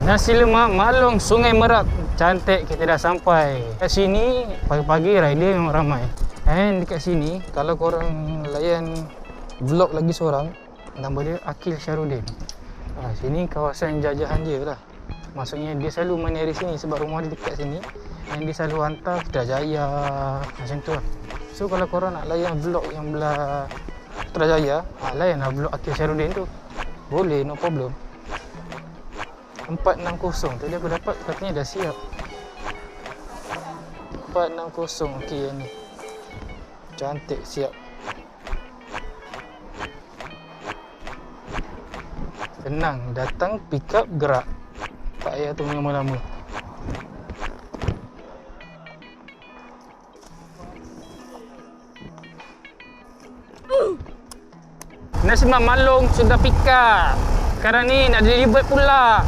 Nasi lemak Malong Sungai Merak. Cantik, kita dah sampai. Kat sini pagi-pagi rider memang ramai. And dekat sini kalau korang layan vlog lagi seorang, nama dia Akil Syarudin. Sini kawasan jajahan dia lah. Maksudnya dia selalu main dari sini sebab rumah dia dekat sini. Dan dia selalu hantar Putrajaya macam tu lah. So kalau korang nak layan vlog yang belah Putrajaya, layan lah vlog Akil Syarudin tu. Boleh, no problem. 460 tadi aku dapat, katanya dah siap. 460, okey yang ni. Cantik, siap. Senang, datang, pick up, gerak. Tak payah tunggu lama-lama. Nasi lemak Malong sudah pick up. Sekarang ni nak deliver pula.